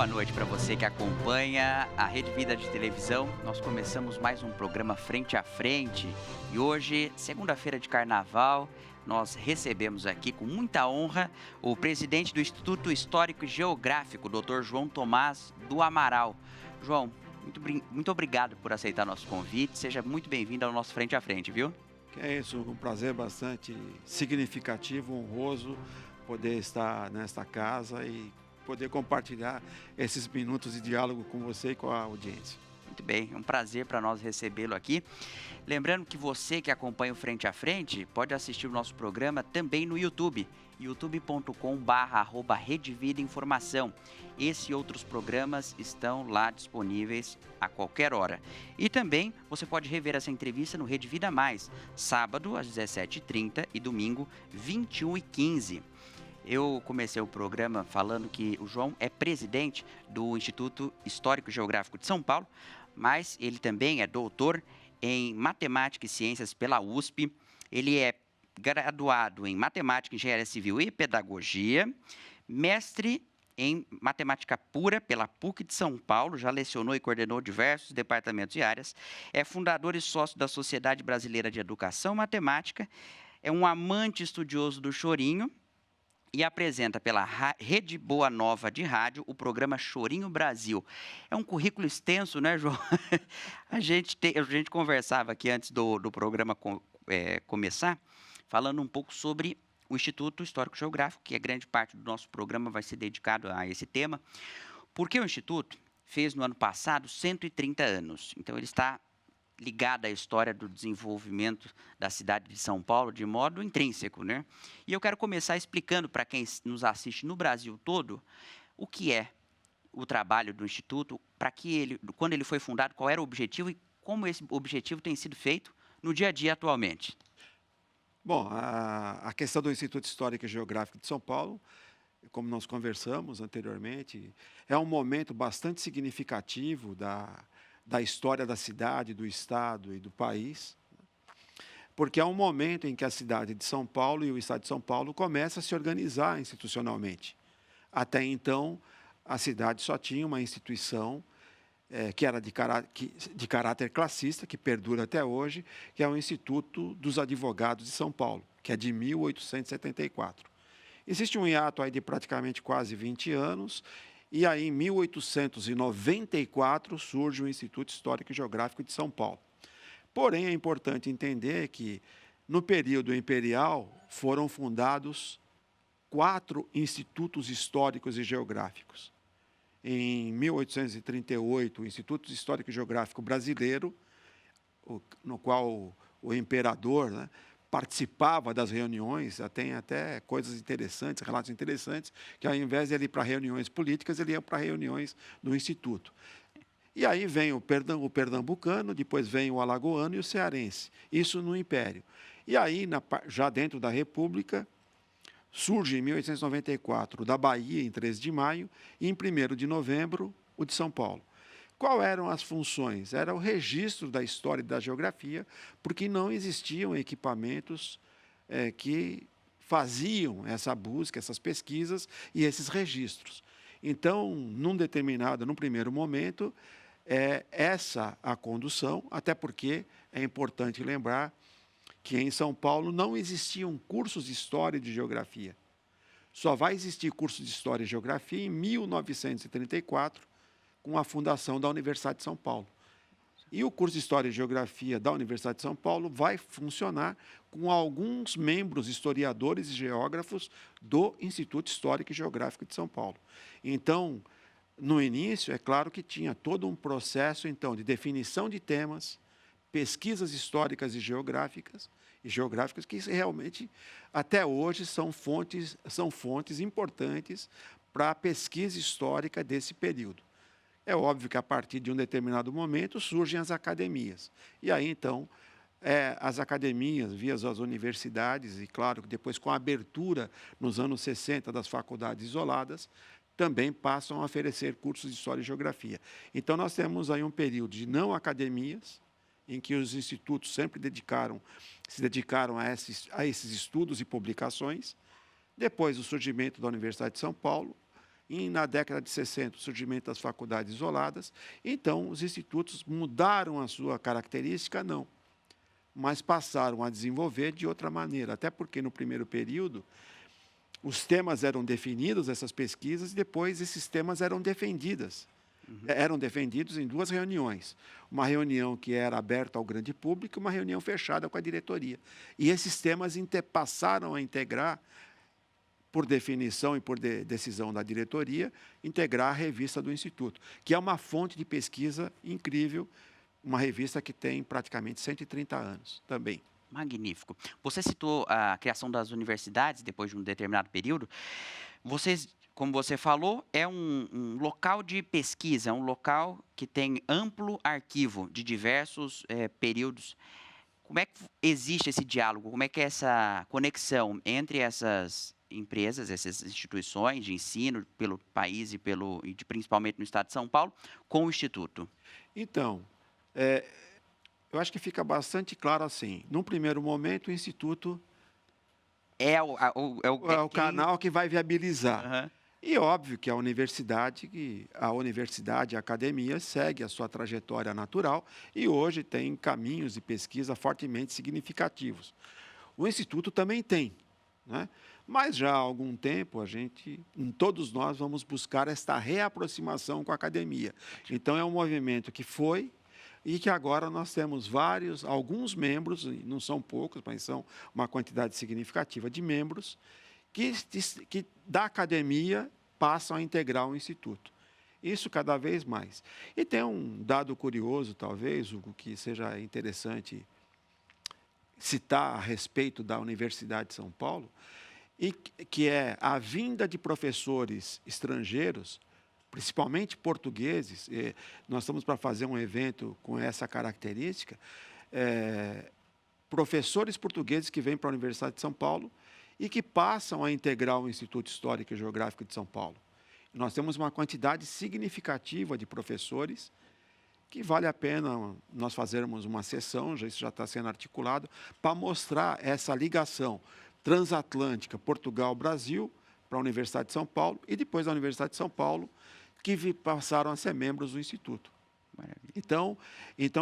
Boa noite para você que acompanha a Rede Vida de Televisão. Nós começamos mais um programa Frente a Frente e hoje, segunda-feira de carnaval, nós recebemos aqui com muita honra o presidente do Instituto Histórico e Geográfico, Dr. João Tomás do Amaral. João, muito obrigado por aceitar nosso convite. Seja muito bem-vindo ao nosso Frente a Frente, viu? Que é isso, um prazer bastante significativo, honroso poder estar nesta casa e poder compartilhar esses minutos de diálogo com você e com a audiência. Muito bem, é um prazer para nós recebê-lo aqui. Lembrando que você que acompanha o Frente a Frente pode assistir o nosso programa também no YouTube, youtube.com/Rede Informação. Esse e outros programas estão lá disponíveis a qualquer hora. E também você pode rever essa entrevista no Rede Vida Mais, sábado às 17h30 e domingo 21h15. Eu comecei o programa falando que o João é presidente do Instituto Histórico e Geográfico de São Paulo, mas ele também é doutor em Matemática e Ciências pela USP. Ele é graduado em Matemática, Engenharia Civil e Pedagogia, mestre em Matemática Pura pela PUC de São Paulo, já lecionou e coordenou diversos departamentos e áreas, é fundador e sócio da Sociedade Brasileira de Educação Matemática, é um amante estudioso do chorinho, e apresenta pela Rede Boa Nova de Rádio o programa Chorinho Brasil. É um currículo extenso, né, João? A gente conversava aqui antes do programa começar, falando um pouco sobre o Instituto Histórico Geográfico, que a grande parte do nosso programa vai ser dedicado a esse tema, porque o Instituto fez no ano passado 130 anos. Então, ele está ligada à história do desenvolvimento da cidade de São Paulo de modo intrínseco, né? E eu quero começar explicando para quem nos assiste no Brasil todo o que é o trabalho do Instituto, quando ele foi fundado, qual era o objetivo e como esse objetivo tem sido feito no dia a dia atualmente. Bom, a questão do Instituto Histórico e Geográfico de São Paulo, como nós conversamos anteriormente, é um momento bastante significativo da história da cidade, do estado e do país, porque é um momento em que a cidade de São Paulo e o estado de São Paulo começam a se organizar institucionalmente. Até então, a cidade só tinha uma instituição que era de caráter classista, que perdura até hoje, que é o Instituto dos Advogados de São Paulo, que é de 1874. Existe um hiato aí de praticamente quase 20 anos, e aí, em 1894, surge o Instituto Histórico e Geográfico de São Paulo. Porém, é importante entender que, no período imperial, foram fundados 4 institutos históricos e geográficos. Em 1838, o Instituto Histórico e Geográfico Brasileiro, no qual o imperador, né, participava das reuniões, tem até coisas interessantes, relatos interessantes, que ao invés de ele ir para reuniões políticas, ele ia para reuniões do Instituto. E aí vem o pernambucano, depois vem o alagoano e o cearense, isso no Império. E aí, já dentro da República, surge em 1894 o da Bahia, em 13 de maio, e em 1º de novembro, o de São Paulo. Quais eram as funções? Era o registro da história e da geografia, porque não existiam equipamentos que faziam essa busca, essas pesquisas e esses registros. Então, num primeiro momento, essa a condução, até porque é importante lembrar que em São Paulo não existiam cursos de história e de geografia. Só vai existir curso de história e geografia em 1934, com a fundação da Universidade de São Paulo. E o curso de História e Geografia da Universidade de São Paulo vai funcionar com alguns membros historiadores e geógrafos do Instituto Histórico e Geográfico de São Paulo. Então, no início, é claro que tinha todo um processo, então, de definição de temas, pesquisas históricas e geográficas que realmente, até hoje, são fontes importantes para a pesquisa histórica desse período. É óbvio que, a partir de um determinado momento, surgem as academias. E aí, então, as academias, via as universidades, e claro que depois, com a abertura nos anos 60 das faculdades isoladas, também passam a oferecer cursos de História e Geografia. Então, nós temos aí um período de não academias, em que os institutos sempre se dedicaram a esses estudos e publicações. Depois, o surgimento da Universidade de São Paulo, E na década de 60, o surgimento das faculdades isoladas. Então, os institutos mudaram a sua característica? Não, mas passaram a desenvolver de outra maneira. Até porque, no primeiro período, os temas eram definidos, essas pesquisas, e depois esses temas eram defendidos. Eram defendidos em duas reuniões. Uma reunião que era aberta ao grande público e uma reunião fechada com a diretoria. E esses temas passaram a integrar, por definição e por decisão da diretoria, integrar a revista do Instituto, que é uma fonte de pesquisa incrível, uma revista que tem praticamente 130 anos também. Magnífico. Você citou a criação das universidades depois de um determinado período. Vocês, como você falou, é um local de pesquisa, um local que tem amplo arquivo de diversos períodos. Como é que existe esse diálogo? Como é que é essa conexão entre essas empresas, essas instituições de ensino pelo país e principalmente no estado de São Paulo, com o Instituto? Então, eu acho que fica bastante claro assim. Num primeiro momento, o Instituto é o canal que vai viabilizar. Aham. E óbvio que a universidade, a academia, segue a sua trajetória natural e hoje tem caminhos de pesquisa fortemente significativos. O Instituto também tem, né? Mas já há algum tempo, todos nós vamos buscar esta reaproximação com a academia. Então, é um movimento que foi e que agora nós temos alguns membros, não são poucos, mas são uma quantidade significativa de membros, que da academia passam a integrar o Instituto. Isso cada vez mais. E tem um dado curioso, talvez, Hugo, que seja interessante citar a respeito da Universidade de São Paulo, e que é a vinda de professores estrangeiros, principalmente portugueses. Nós estamos para fazer um evento com essa característica, professores portugueses que vêm para a Universidade de São Paulo e que passam a integrar o Instituto Histórico e Geográfico de São Paulo. Nós temos uma quantidade significativa de professores que vale a pena nós fazermos uma sessão, isso já está sendo articulado, para mostrar essa ligação transatlântica Portugal-Brasil para a Universidade de São Paulo e depois da Universidade de São Paulo, que passaram a ser membros do Instituto. Então,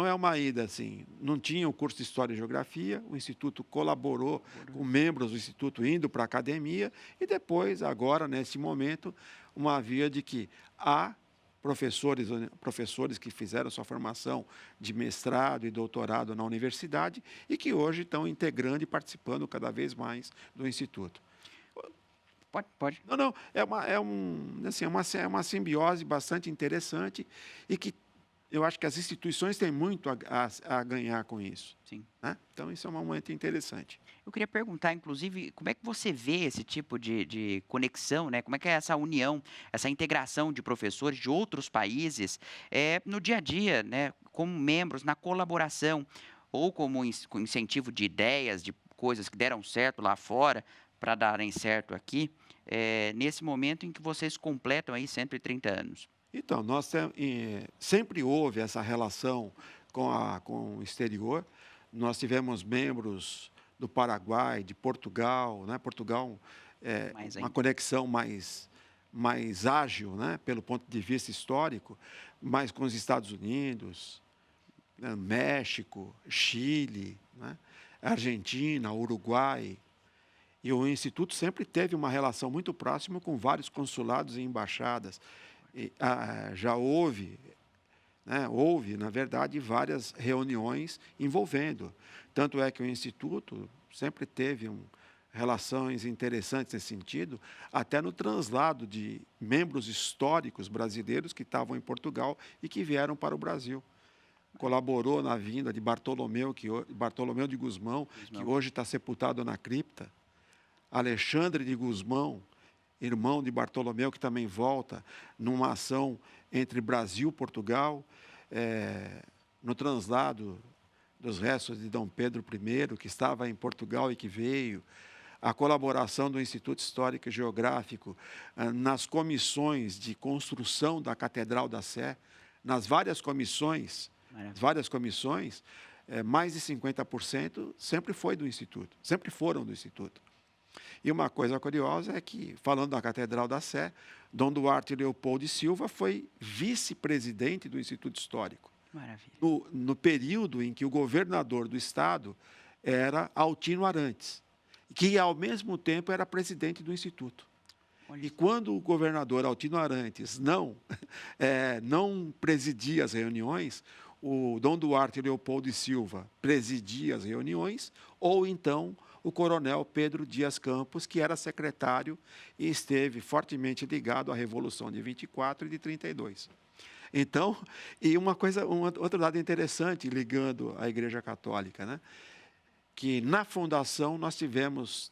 é uma ida assim, não tinha o curso de História e Geografia, o Instituto colaborou com membros do Instituto indo para a academia e depois, agora, nesse momento, uma via de que há professores que fizeram sua formação de mestrado e doutorado na universidade e que hoje estão integrando e participando cada vez mais do Instituto. Pode. Não, é uma simbiose bastante interessante e que eu acho que as instituições têm muito a ganhar com isso. Sim. Né? Então, isso é um momento interessante. Eu queria perguntar, inclusive, como é que você vê esse tipo de conexão, né? Como é que é essa união, essa integração de professores de outros países no dia a dia, né? Como membros, na colaboração, ou como com incentivo de ideias, de coisas que deram certo lá fora, para darem certo aqui, nesse momento em que vocês completam aí 130 anos. Então, sempre houve essa relação com o exterior. Nós tivemos membros do Paraguai, de Portugal, né? Portugal é uma conexão mais ágil, né? Pelo ponto de vista histórico, mas com os Estados Unidos, né? México, Chile, né? Argentina, Uruguai. E o Instituto sempre teve uma relação muito próxima com vários consulados e embaixadas. Já houve, na verdade, várias reuniões envolvendo. Tanto é que o Instituto sempre teve relações interessantes nesse sentido, até no translado de membros históricos brasileiros que estavam em Portugal e que vieram para o Brasil. Colaborou na vinda de Bartolomeu de Gusmão, que hoje está sepultado na cripta. Alexandre de Gusmão, irmão de Bartolomeu, que também volta numa ação entre Brasil e Portugal, no translado dos restos de Dom Pedro I, que estava em Portugal e que veio, a colaboração do Instituto Histórico e Geográfico nas comissões de construção da Catedral da Sé, nas várias comissões, mais de 50% sempre foram do Instituto. E uma coisa curiosa é que, falando da Catedral da Sé, Dom Duarte Leopoldo de Silva foi vice-presidente do Instituto Histórico, Maravilha. no período em que o governador do estado era Altino Arantes, que, ao mesmo tempo, era presidente do Instituto. Olha, E quando o governador Altino Arantes não presidia as reuniões, o Dom Duarte Leopoldo de Silva presidia as reuniões, ou então o coronel Pedro Dias Campos, que era secretário e esteve fortemente ligado à Revolução de 24 e de 32. Então, e outro dado interessante ligando à Igreja Católica, né? Que na fundação nós tivemos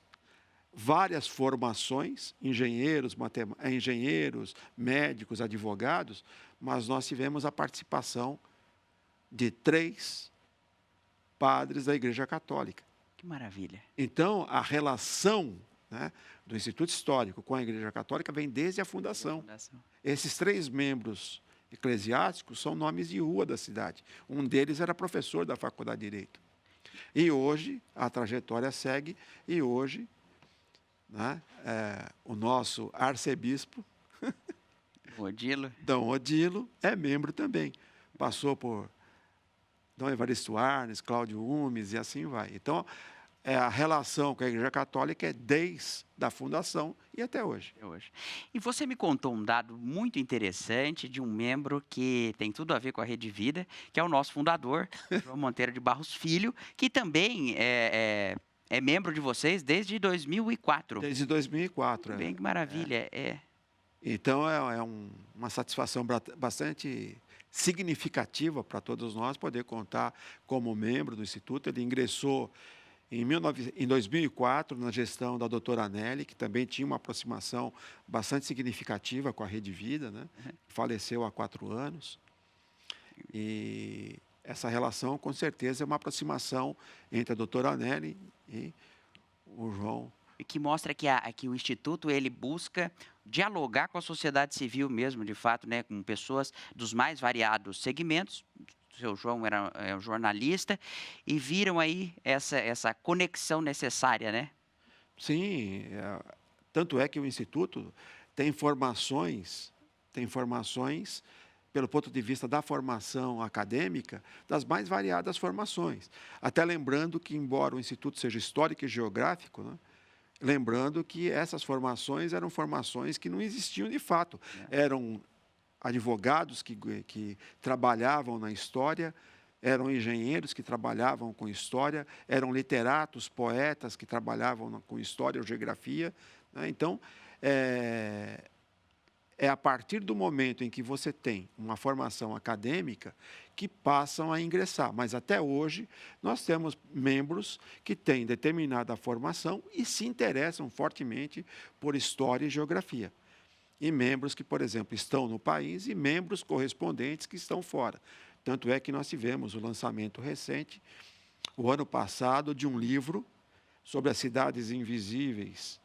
várias formações, engenheiros, médicos, advogados, mas nós tivemos a participação de 3 padres da Igreja Católica. que maravilha. Então, a relação, né, do Instituto Histórico com a Igreja Católica vem desde a fundação. Esses 3 membros eclesiásticos são nomes de rua da cidade. Um deles era professor da Faculdade de Direito. E hoje, a trajetória segue, e hoje, né, o nosso arcebispo, Odilo. Dom Odilo, é membro também. Passou por Dom Evaristo Arnes, Cláudio Umes e assim vai. Então, a relação com a Igreja Católica é desde a fundação e até hoje. E você me contou um dado muito interessante de um membro que tem tudo a ver com a Rede Vida, que é o nosso fundador, João Monteiro de Barros Filho, que também é membro de vocês desde 2004. Desde 2004. Bem, que maravilha. Então, uma satisfação bastante significativa para todos nós poder contar como membro do Instituto. Ele ingressou em 2004, na gestão da doutora Nelly, que também tinha uma aproximação bastante significativa com a Rede Vida, né? Faleceu há 4 anos. E essa relação, com certeza, é uma aproximação entre a doutora Nelly e o João. E que mostra que o Instituto ele busca dialogar com a sociedade civil mesmo, de fato, né, com pessoas dos mais variados segmentos. O seu João era um jornalista e viram aí essa conexão necessária, né? Sim, tanto é que o Instituto tem formações pelo ponto de vista da formação acadêmica, das mais variadas formações. Até lembrando que, embora o Instituto seja histórico e geográfico, né, lembrando que essas formações eram formações que não existiam de fato. Eram advogados que trabalhavam na história, eram engenheiros que trabalhavam com história, eram literatos, poetas que trabalhavam com história ou geografia, né? Então, é a partir do momento em que você tem uma formação acadêmica que passam a ingressar. Mas, até hoje, nós temos membros que têm determinada formação e se interessam fortemente por história e geografia. E membros que, por exemplo, estão no país e membros correspondentes que estão fora. Tanto é que nós tivemos o lançamento recente, o ano passado, de um livro sobre as cidades invisíveis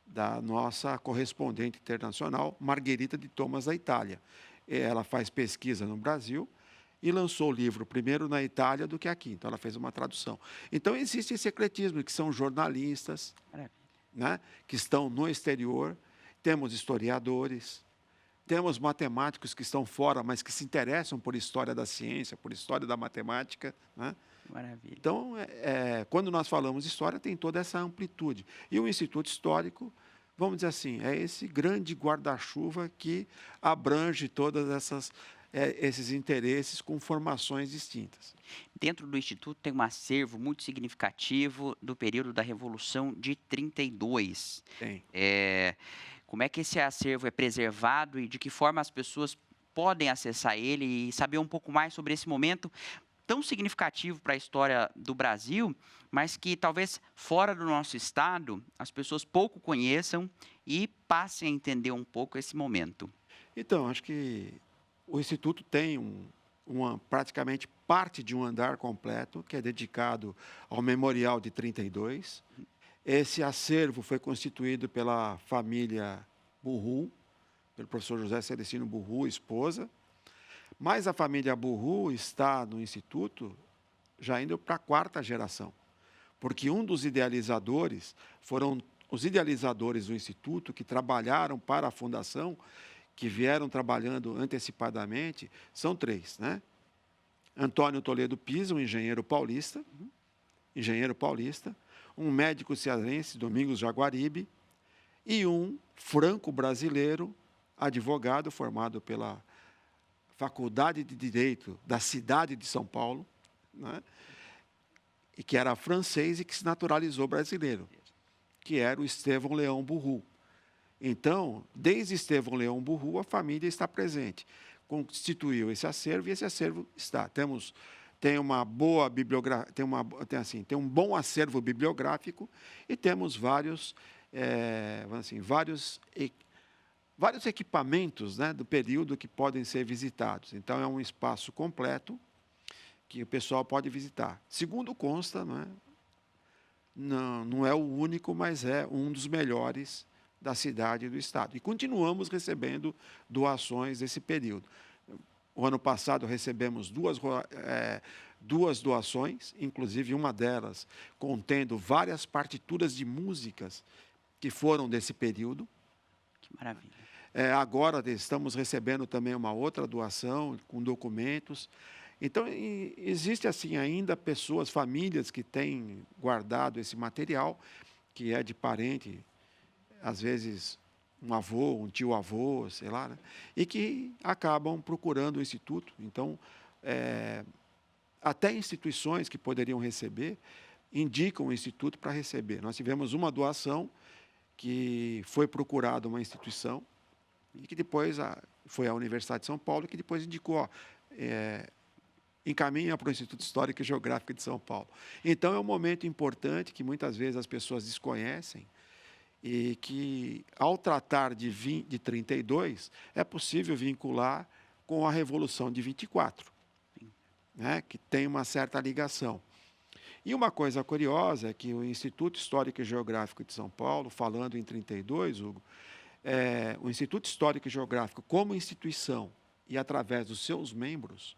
da nossa correspondente internacional, Margherita de Thomas, da Itália. Ela faz pesquisa no Brasil e lançou o livro primeiro na Itália do que aqui. Então, ela fez uma tradução. Então, existe esse ecletismo, que são jornalistas, né, que estão no exterior. Temos historiadores, temos matemáticos que estão fora, mas que se interessam por história da ciência, por história da matemática, né? Maravilha. Então, quando nós falamos de história, tem toda essa amplitude. E o Instituto Histórico, vamos dizer assim, é esse grande guarda-chuva que abrange todas esses interesses com formações distintas. Dentro do Instituto tem um acervo muito significativo do período da Revolução de 32. Tem. Como é que esse acervo é preservado e de que forma as pessoas podem acessar ele e saber um pouco mais sobre esse momento tão significativo para a história do Brasil, mas que talvez fora do nosso estado as pessoas pouco conheçam e passem a entender um pouco esse momento? Então, acho que o Instituto tem praticamente parte de um andar completo que é dedicado ao Memorial de 32. Esse acervo foi constituído pela família Burru, pelo professor José Celestino Burru, esposa, mas a família Burru está no Instituto já indo para a 4ª geração, porque um dos idealizadores foram os idealizadores do Instituto que trabalharam para a Fundação, que vieram trabalhando antecipadamente, são 3, né? Antônio Toledo Pisa, um engenheiro paulista, um médico cearense, Domingos Jaguaribe, e um franco-brasileiro, advogado, formado pela Faculdade de Direito da cidade de São Paulo, né? E que era francês e que se naturalizou brasileiro, que era o Estevão Leão Burru. Então, desde Estevão Leão Burru, a família está presente. Constituiu esse acervo e esse acervo está. Tem uma boa bibliografia, tem um bom acervo bibliográfico e temos vários equipamentos, né, do período que podem ser visitados. Então, é um espaço completo que o pessoal pode visitar. Segundo consta, não é o único, mas é um dos melhores da cidade e do estado. E continuamos recebendo doações desse período. O ano passado recebemos duas doações, inclusive uma delas contendo várias partituras de músicas que foram desse período. Que maravilha. Agora estamos recebendo também uma outra doação com documentos. Então, existe assim ainda pessoas, famílias que têm guardado esse material, que é de parente, às vezes um avô, um tio-avô, sei lá, né? E que acabam procurando o Instituto. Então, até instituições que poderiam receber, indicam o Instituto para receber. Nós tivemos uma doação que foi procurada uma instituição e que depois foi a Universidade de São Paulo, que depois indicou, encaminha para o Instituto Histórico e Geográfico de São Paulo. Então, é um momento importante que muitas vezes as pessoas desconhecem e que, ao tratar de 32, é possível vincular com a Revolução de 24, né, que tem uma certa ligação. E uma coisa curiosa é que o Instituto Histórico e Geográfico de São Paulo, falando em 32, Hugo, o Instituto Histórico e Geográfico, como instituição e através dos seus membros,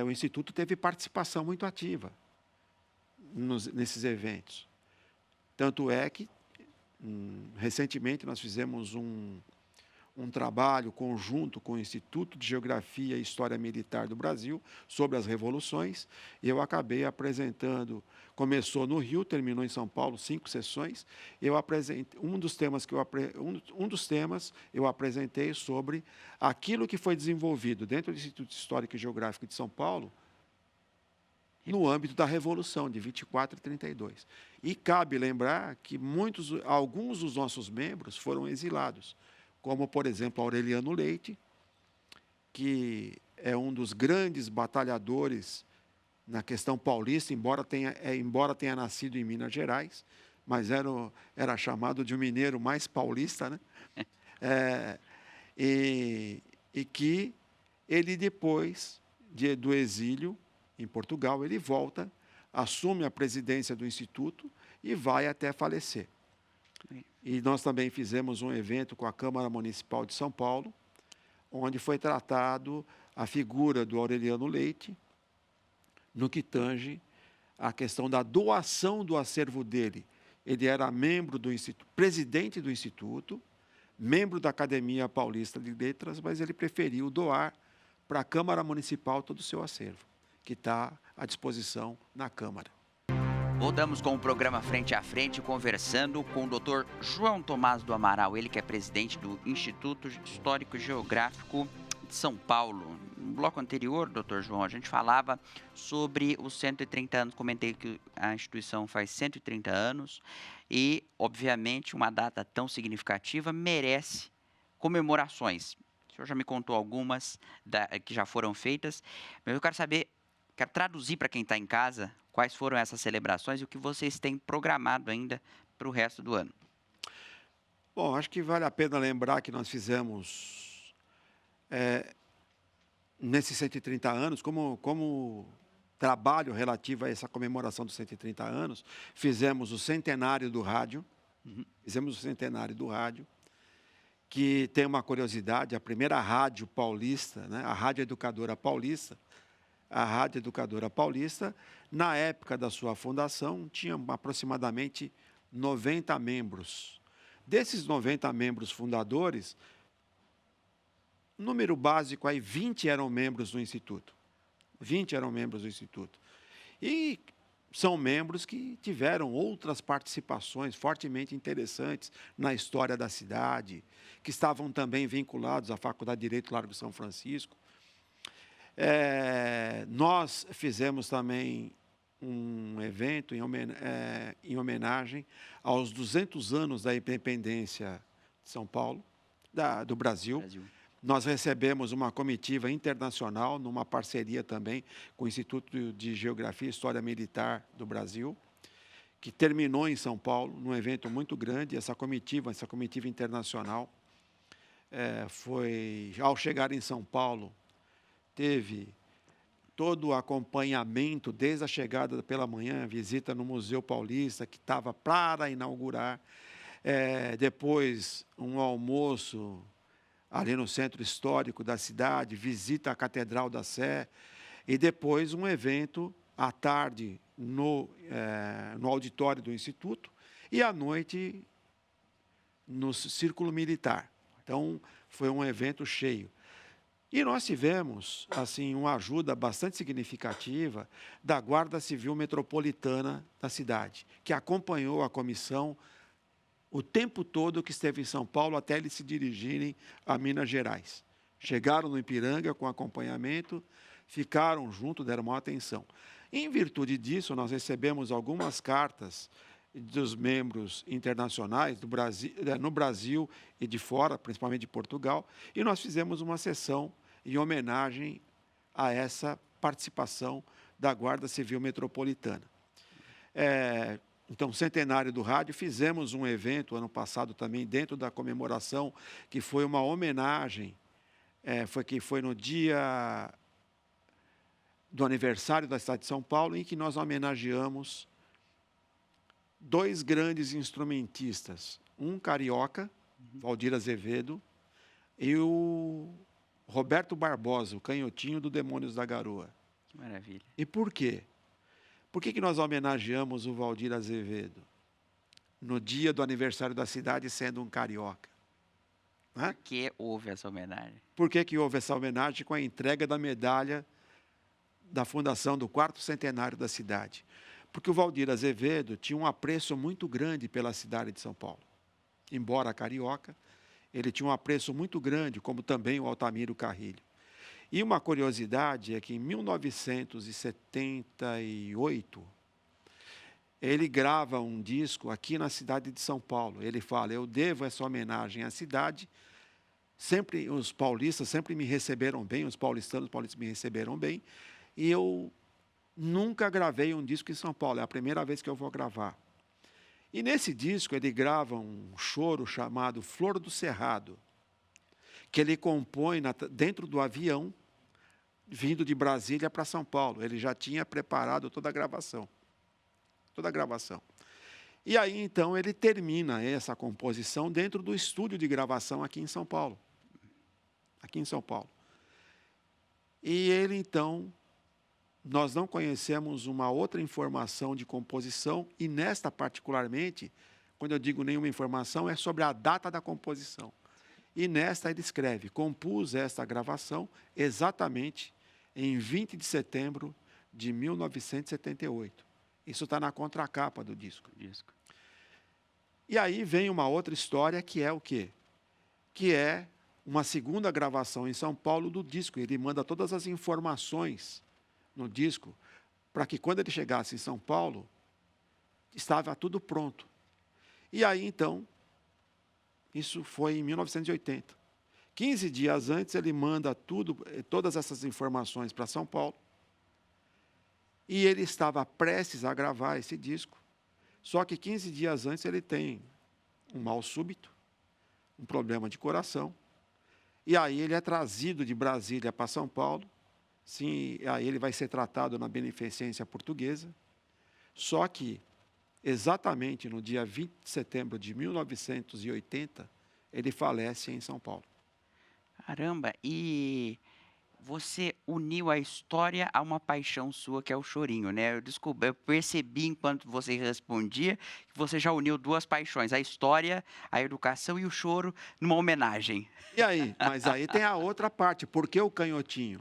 o Instituto teve participação muito ativa nesses eventos. Tanto é que, recentemente, nós fizemos um trabalho conjunto com o Instituto de Geografia e História Militar do Brasil sobre as revoluções, e eu acabei apresentando, começou no Rio, terminou em São Paulo, 5 sessões. Eu apresentei um dos temas eu apresentei sobre aquilo que foi desenvolvido dentro do Instituto Histórico e Geográfico de São Paulo no âmbito da Revolução de 24 e 32. E cabe lembrar que alguns dos nossos membros foram exilados, como, por exemplo, Aureliano Leite, que é um dos grandes batalhadores na questão paulista, embora tenha nascido em Minas Gerais, mas era chamado de um mineiro mais paulista, né? E que ele, depois do exílio em Portugal, ele volta, assume a presidência do Instituto e vai até falecer. E nós também fizemos um evento com a Câmara Municipal de São Paulo, onde foi tratado a figura do Aureliano Leite, no que tange a questão da doação do acervo dele. Ele era membro do Instituto, presidente do Instituto, membro da Academia Paulista de Letras, mas ele preferiu doar para a Câmara Municipal todo o seu acervo, que está à disposição na Câmara. Voltamos com o programa Frente a Frente, conversando com o Dr. João Tomás do Amaral, ele que é presidente do Instituto Histórico e Geográfico de São Paulo. No bloco anterior, Dr. João, a gente falava sobre os 130 anos, comentei que a instituição faz 130 anos e, obviamente, uma data tão significativa merece comemorações. O senhor já me contou algumas que já foram feitas, mas eu quero traduzir para quem está em casa quais foram essas celebrações e o que vocês têm programado ainda para o resto do ano. Bom, acho que vale a pena lembrar que nós fizemos, nesses 130 anos, como trabalho relativo a essa comemoração dos 130 anos, fizemos o centenário do rádio, que tem uma curiosidade, a primeira rádio paulista, né, a Rádio Educadora Paulista, A Rádio Educadora Paulista, na época da sua fundação, tinha aproximadamente 90 membros. Desses 90 membros fundadores, número básico aí, 20 eram membros do Instituto. 20 eram membros do Instituto. E são membros que tiveram outras participações fortemente interessantes na história da cidade, que estavam também vinculados à Faculdade de Direito Largo São Francisco. Nós fizemos também um evento em homenagem aos 200 anos da independência de São Paulo, do Brasil. Nós recebemos uma comitiva internacional, numa parceria também com o Instituto de Geografia e História Militar do Brasil, que terminou em São Paulo, num evento muito grande. Essa comitiva internacional, ao chegar em São Paulo, teve todo o acompanhamento, desde a chegada pela manhã, a visita no Museu Paulista, que estava para inaugurar, depois um almoço ali no centro histórico da cidade, visita à Catedral da Sé, e depois um evento à tarde no auditório do Instituto e à noite no Círculo Militar. Então, foi um evento cheio. E nós tivemos, assim, uma ajuda bastante significativa da Guarda Civil Metropolitana da cidade, que acompanhou a comissão o tempo todo que esteve em São Paulo até eles se dirigirem a Minas Gerais. Chegaram no Ipiranga com acompanhamento, ficaram junto, deram maior atenção. Em virtude disso, nós recebemos algumas cartas dos membros internacionais do Brasil, no Brasil e de fora, principalmente de Portugal, e nós fizemos uma sessão em homenagem a essa participação da Guarda Civil Metropolitana. Então, centenário do rádio, fizemos um evento ano passado também, dentro da comemoração, que foi uma homenagem, foi no dia do aniversário da cidade de São Paulo, em que nós homenageamos 2 grandes instrumentistas, um carioca, Valdir Azevedo, e o Roberto Barbosa, o canhotinho do Demônios da Garoa. Que maravilha. E por quê? Por que nós homenageamos o Valdir Azevedo no dia do aniversário da cidade, sendo um carioca? Por que houve essa homenagem? Por que houve essa homenagem com a entrega da medalha da fundação do 4º centenário da cidade? Porque o Valdir Azevedo tinha um apreço muito grande pela cidade de São Paulo. Embora carioca, ele tinha um apreço muito grande, como também o Altamiro Carrilho. E uma curiosidade é que em 1978, ele grava um disco aqui na cidade de São Paulo. Ele fala: eu devo essa homenagem à cidade. Sempre os paulistas sempre me receberam bem, os paulistas me receberam bem, e eu nunca gravei um disco em São Paulo, é a primeira vez que eu vou gravar. E nesse disco ele grava um choro chamado Flor do Cerrado, que ele compõe dentro do avião, vindo de Brasília para São Paulo. Ele já tinha preparado toda a gravação. E aí, então, ele termina essa composição dentro do estúdio de gravação aqui em São Paulo. E ele, então, nós não conhecemos uma outra informação de composição, e nesta particularmente, quando eu digo nenhuma informação, é sobre a data da composição. E nesta ele escreve: compus esta gravação exatamente em 20 de setembro de 1978. Isso está na contracapa do disco. E aí vem uma outra história, que é o quê? Que é uma segunda gravação em São Paulo do disco. Ele manda todas as informações no disco, para que quando ele chegasse em São Paulo, estava tudo pronto. E aí, então, isso foi em 1980. 15 dias antes, ele manda todas essas informações para São Paulo, e ele estava prestes a gravar esse disco, só que 15 dias antes ele tem um mal súbito, um problema de coração, e aí ele é trazido de Brasília para São Paulo. Sim, aí ele vai ser tratado na Beneficência Portuguesa, só que exatamente no dia 20 de setembro de 1980, ele falece em São Paulo. Caramba, e você uniu a história a uma paixão sua, que é o chorinho, né? Eu percebi enquanto você respondia que você já uniu 2 paixões, a história, a educação e o choro numa homenagem. E aí? Mas aí tem a outra parte, por que o canhotinho?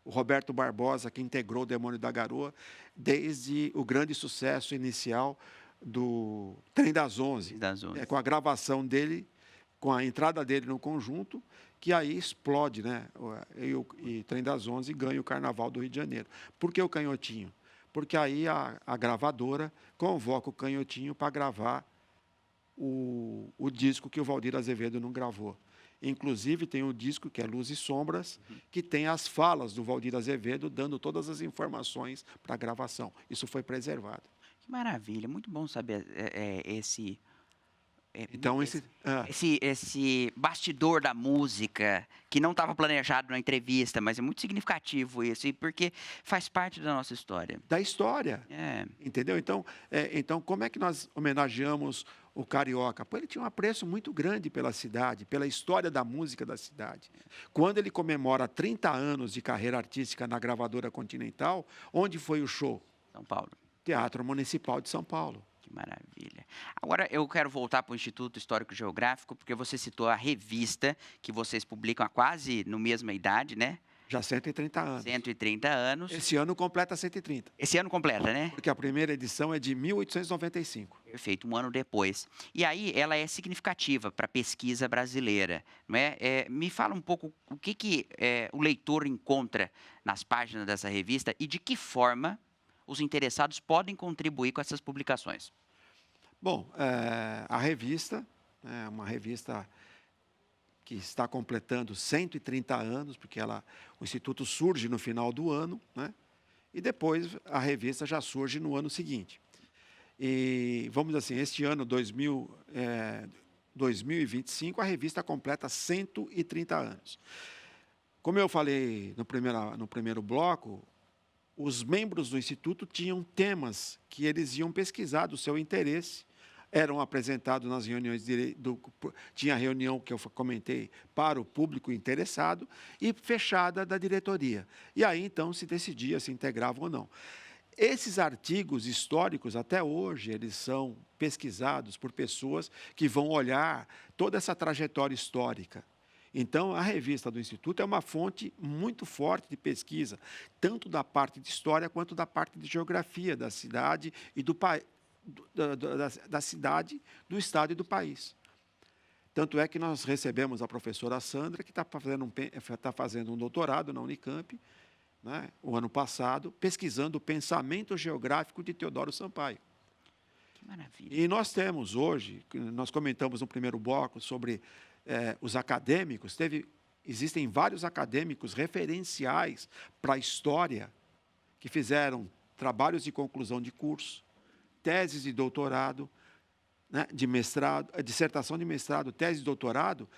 O Roberto Barbosa, que integrou o Demônio da Garoa, desde o grande sucesso inicial do Trem das Onze, Das 11. com a gravação dele, com a entrada dele no conjunto, que aí explode, né? E Trem das Onze ganha o Carnaval do Rio de Janeiro. Por que o canhotinho? Porque aí a gravadora convoca o canhotinho para gravar o disco que o Valdir Azevedo não gravou. Inclusive, tem um disco que é Luz e Sombras, que tem as falas do Valdir Azevedo, dando todas as informações para a gravação. Isso foi preservado. Que maravilha, muito bom saber esse, Então, esse bastidor da música, que não estava planejado na entrevista, mas é muito significativo isso, e porque faz parte da nossa história. da história, É, entendeu? Então, como é que nós homenageamos o carioca? Pô, ele tinha um apreço muito grande pela cidade, pela história da música da cidade. Quando ele comemora 30 anos de carreira artística na gravadora Continental, onde foi o show? São Paulo. Teatro Municipal de São Paulo. Que maravilha. Agora eu quero voltar para o Instituto Histórico e Geográfico, porque você citou a revista que vocês publicam há quase no mesma idade, né? Já 130 anos. 130 anos. Esse ano completa 130, Esse ano completa, né? porque a primeira edição é de 1895. Perfeito, um ano depois. E aí ela é significativa para a pesquisa brasileira, não é? Me fala um pouco o que o leitor encontra nas páginas dessa revista e de que forma os interessados podem contribuir com essas publicações. Bom, a revista é uma revista que está completando 130 anos, porque o Instituto surge no final do ano, né? E depois a revista já surge no ano seguinte. E, vamos dizer assim, este ano, 2025, a revista completa 130 anos. Como eu falei no primeiro bloco, os membros do Instituto tinham temas que eles iam pesquisar do seu interesse, eram apresentados nas reuniões, tinha reunião que eu comentei para o público interessado e fechada da diretoria. E aí, então, se decidia se integravam ou não. Esses artigos históricos, até hoje, eles são pesquisados por pessoas que vão olhar toda essa trajetória histórica. Então, a revista do Instituto é uma fonte muito forte de pesquisa, tanto da parte de história quanto da parte de geografia da cidade e da cidade, do estado e do país. Tanto é que nós recebemos a professora Sandra, que está fazendo um doutorado na Unicamp, né, o ano passado, pesquisando o pensamento geográfico de Teodoro Sampaio. Que maravilha. E nós temos hoje, nós comentamos no primeiro bloco sobre os acadêmicos, existem vários acadêmicos referenciais para a história que fizeram trabalhos de conclusão de curso, teses de doutorado, né, de mestrado, dissertação de mestrado, tese de doutorado.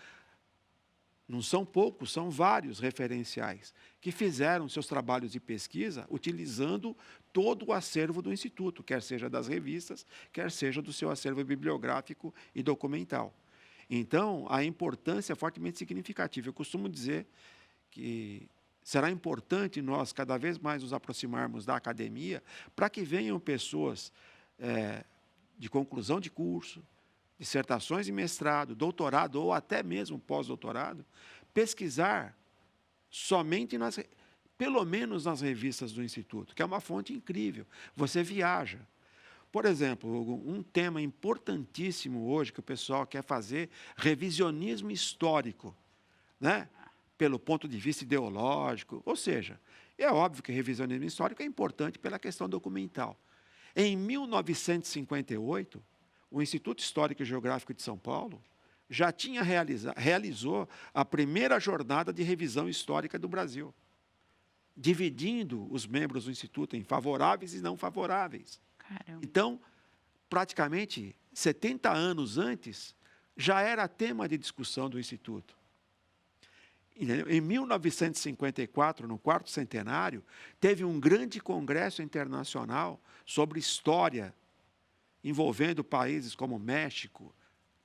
Não são poucos, são vários referenciais que fizeram seus trabalhos de pesquisa utilizando todo o acervo do Instituto, quer seja das revistas, quer seja do seu acervo bibliográfico e documental. Então, a importância é fortemente significativa. Eu costumo dizer que será importante nós cada vez mais nos aproximarmos da academia para que venham pessoas de conclusão de curso, dissertações de mestrado, doutorado ou até mesmo pós-doutorado, pesquisar somente pelo menos nas revistas do Instituto, que é uma fonte incrível. Você viaja. Por exemplo, um tema importantíssimo hoje que o pessoal quer fazer, revisionismo histórico, né? Pelo ponto de vista ideológico. Ou seja, é óbvio que revisionismo histórico é importante pela questão documental. Em 1958, o Instituto Histórico e Geográfico de São Paulo já realizou a primeira jornada de revisão histórica do Brasil, dividindo os membros do Instituto em favoráveis e não favoráveis. Caramba. Então, praticamente 70 anos antes, já era tema de discussão do Instituto. Em 1954, no quarto centenário, teve um grande congresso internacional sobre história, envolvendo países como México,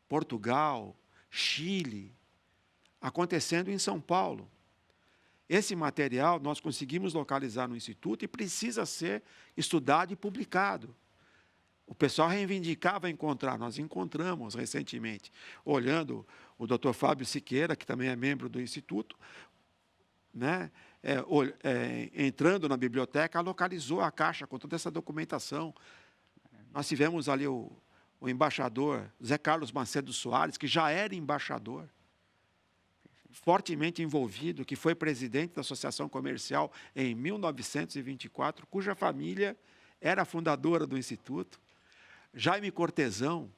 Portugal, Chile, acontecendo em São Paulo. Esse material nós conseguimos localizar no Instituto e precisa ser estudado e publicado. O pessoal reivindicava encontrar, nós encontramos recentemente, olhando o Dr. Fábio Siqueira, que também é membro do Instituto, né, entrando na biblioteca, localizou a caixa com toda essa documentação. Nós tivemos ali o embaixador Zé Carlos Macedo Soares, que já era embaixador, fortemente envolvido, que foi presidente da Associação Comercial em 1924, cuja família era a fundadora do Instituto. Jaime Cortesão.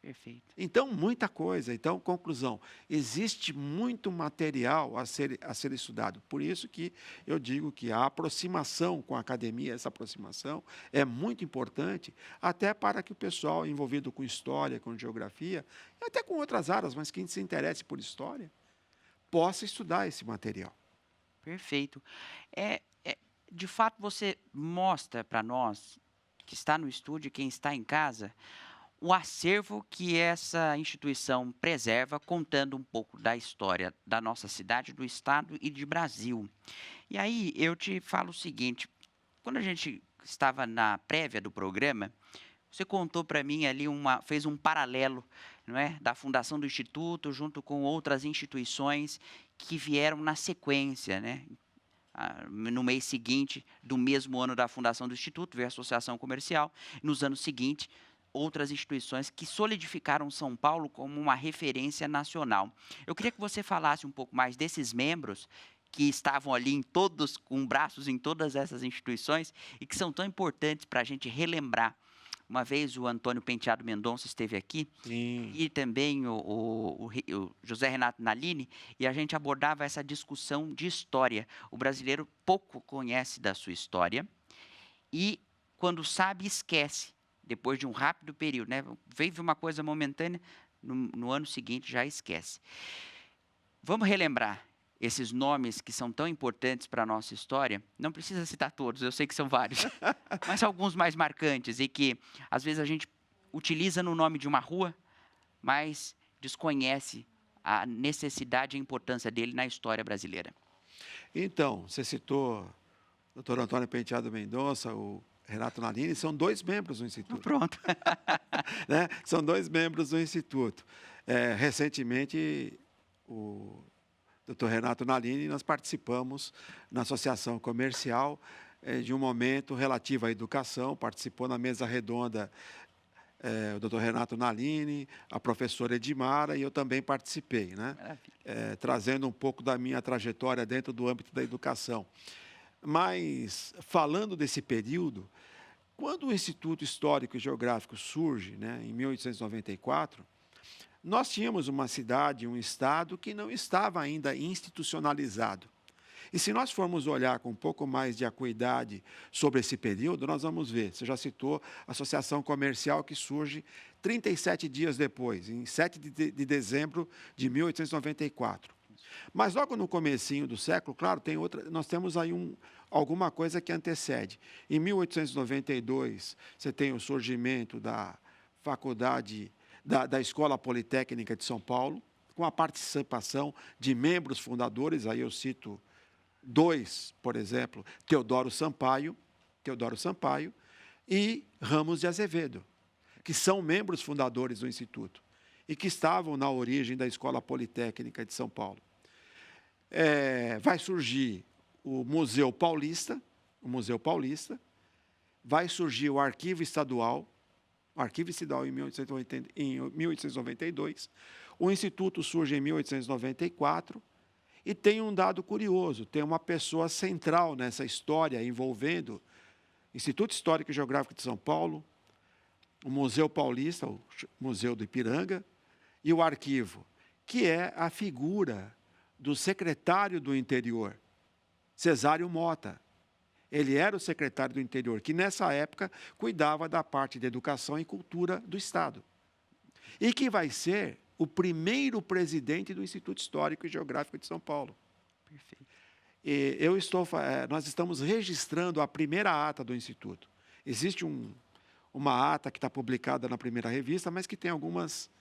Perfeito. Então, muita coisa. Então, conclusão, existe muito material a ser estudado. Por isso que eu digo que a aproximação com a academia, essa aproximação, é muito importante, até para que o pessoal envolvido com história, com geografia, e até com outras áreas, mas quem se interesse por história, possa estudar esse material. Perfeito. De fato, você mostra para nós, que está no estúdio, quem está em casa, o acervo que essa instituição preserva, contando um pouco da história da nossa cidade, do estado e de Brasil. E aí eu te falo o seguinte: quando a gente estava na prévia do programa, você contou para mim ali fez um paralelo, não é, da fundação do Instituto junto com outras instituições que vieram na sequência, né? No mês seguinte do mesmo ano da fundação do Instituto, veio a Associação Comercial. Nos anos seguintes, outras instituições que solidificaram São Paulo como uma referência nacional. Eu queria que você falasse um pouco mais desses membros que estavam ali com braços em todas essas instituições e que são tão importantes para a gente relembrar. Uma vez o Antônio Penteado Mendonça esteve aqui, Sim. e também o José Renato Nalini, e a gente abordava essa discussão de história. O brasileiro pouco conhece da sua história e, quando sabe, esquece. Depois de um rápido período, né? Vive uma coisa momentânea, no ano seguinte já esquece. Vamos relembrar esses nomes que são tão importantes para a nossa história. Não precisa citar todos, eu sei que são vários, mas alguns mais marcantes e que, às vezes, a gente utiliza no nome de uma rua, mas desconhece a necessidade e a importância dele na história brasileira. Então, você citou o Dr. Antônio Penteado Mendonça, o Renato Nalini, são 2 membros do Instituto. Pronto. Né? São 2 membros do Instituto. Recentemente, o Dr. Renato Nalini, nós participamos na Associação Comercial de um momento relativo à educação, participou na mesa redonda o Dr. Renato Nalini, a professora Edmara, e eu também participei, né? Trazendo um pouco da minha trajetória dentro do âmbito da educação. Mas, falando desse período, quando o Instituto Histórico e Geográfico surge, né, em 1894, nós tínhamos uma cidade, um estado que não estava ainda institucionalizado. E se nós formos olhar com um pouco mais de acuidade sobre esse período, nós vamos ver, você já citou a Associação Comercial que surge 37 dias depois, em 7 de dezembro de 1894. Mas logo no comecinho do século, claro, nós temos aí alguma coisa que antecede. Em 1892, você tem o surgimento da faculdade, da Escola Politécnica de São Paulo, com a participação de membros fundadores, aí eu cito 2, por exemplo, Teodoro Sampaio e Ramos de Azevedo, que são membros fundadores do Instituto e que estavam na origem da Escola Politécnica de São Paulo. Vai surgir o Museu Paulista, vai surgir o Arquivo Estadual em 1892, o Instituto surge em 1894, e tem um dado curioso, tem uma pessoa central nessa história envolvendo Instituto Histórico e Geográfico de São Paulo, o Museu Paulista, o Museu do Ipiranga, e o Arquivo, que é a figura do secretário do Interior, Cesário Mota. Ele era o secretário do Interior, que nessa época cuidava da parte de educação e cultura do Estado. E que vai ser o primeiro presidente do Instituto Histórico e Geográfico de São Paulo. Perfeito. E nós estamos registrando a primeira ata do Instituto. Existe uma ata que está publicada na primeira revista, mas que tem algumas...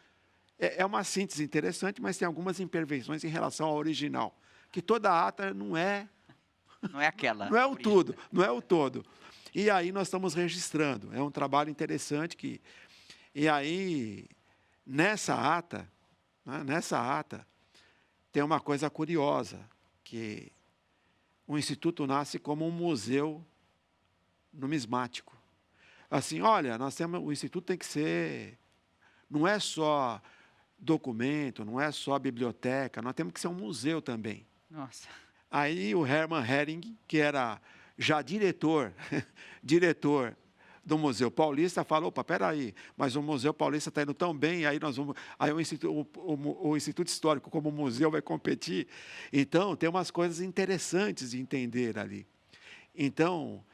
É uma síntese interessante, mas tem algumas imperfeições em relação ao original. que toda ata não é Não é aquela. não é o por isso. tudo, não é o todo. E aí nós estamos registrando. É um trabalho interessante que... E aí, nessa ata, né, tem uma coisa curiosa, que o Instituto nasce como um museu numismático. Assim, olha, o Instituto tem que ser... Não é só documento, não é só biblioteca, nós temos que ser um museu também. Nossa. Aí o Hermann Hering, que era já diretor do Museu Paulista, falou: opa, peraí, mas o Museu Paulista está indo tão bem, aí o Instituto Histórico, como museu, vai competir. Então, tem umas coisas interessantes de entender ali. Então,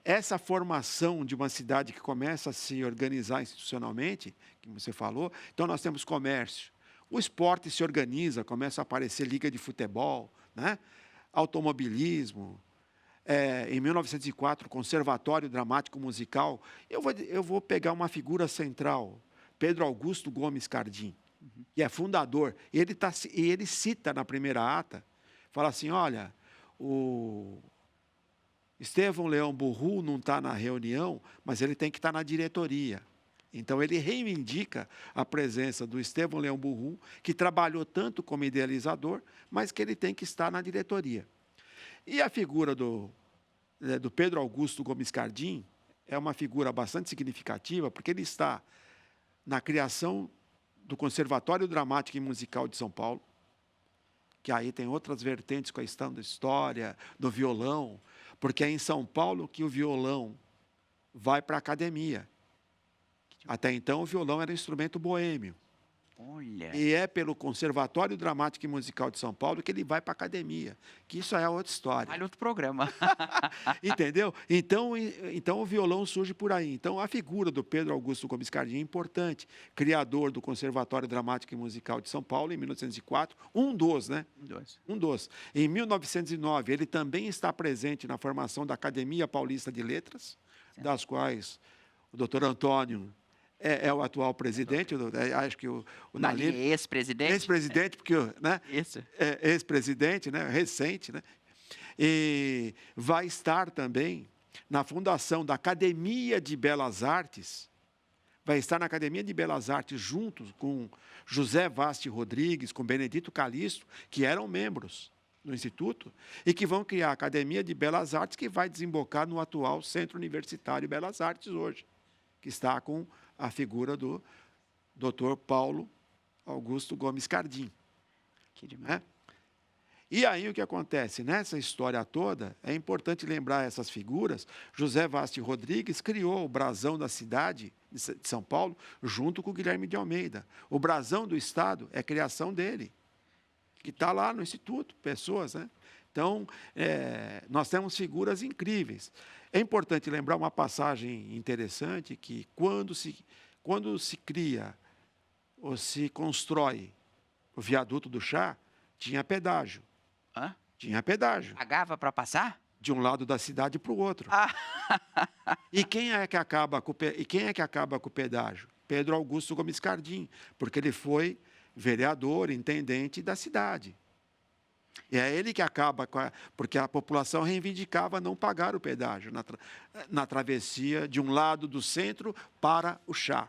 essa formação de uma cidade que começa a se organizar institucionalmente, que você falou, então nós temos comércio. O esporte se organiza, começa a aparecer liga de futebol, né? Automobilismo. Em 1904, Conservatório Dramático Musical. Eu vou pegar uma figura central, Pedro Augusto Gomes Cardim, que é fundador. E ele cita na primeira ata, fala assim, olha, o Estevão Leão Burru não está na reunião, mas ele tem que estar na diretoria. Então, ele reivindica a presença do Estevão Leão Burru, que trabalhou tanto como idealizador, mas que ele tem que estar na diretoria. E a figura do Pedro Augusto Gomes Cardim é uma figura bastante significativa, porque ele está na criação do Conservatório Dramático e Musical de São Paulo, que aí tem outras vertentes com a questão da história, do violão, porque é em São Paulo que o violão vai para a academia. Até então, o violão era um instrumento boêmio. Olha. E é pelo Conservatório Dramático e Musical de São Paulo que ele vai para a academia, que isso é outra história. Olha outro programa. Entendeu? Então, o violão surge por aí. Então, a figura do Pedro Augusto Gomes Cardim é importante, criador do Conservatório Dramático e Musical de São Paulo, em 1904, um dos. Em 1909, ele também está presente na formação da Academia Paulista de Letras, das quais o doutor Antônio é o atual presidente, acho que o Nalini é ex-presidente? Ex-presidente, porque né, Isso. ex-presidente, né, recente, né, e vai estar também na fundação da Academia de Belas Artes, vai estar na Academia de Belas Artes junto com José Vasti Rodrigues, com Benedito Calixto, que eram membros do Instituto, e que vão criar a Academia de Belas Artes, que vai desembocar no atual Centro Universitário Belas Artes hoje, que está com a figura do Dr. Paulo Augusto Gomes Cardim. Que demais. E aí o que acontece? Nessa história toda, é importante lembrar essas figuras. José Vasti Rodrigues criou o brasão da cidade de São Paulo junto com o Guilherme de Almeida. O brasão do Estado é criação dele, que está lá no Instituto, pessoas, né? Então, nós temos figuras incríveis. É importante lembrar uma passagem interessante, que quando se cria ou se constrói o viaduto do Chá, tinha pedágio. Hã? Tinha pedágio. Pagava para passar? De um lado da cidade para o outro. E quem é que acaba com o pedágio? Pedro Augusto Gomes Cardim, porque ele foi vereador, intendente da cidade. E é ele que acaba porque a população reivindicava não pagar o pedágio na travessia de um lado do centro para o Chá.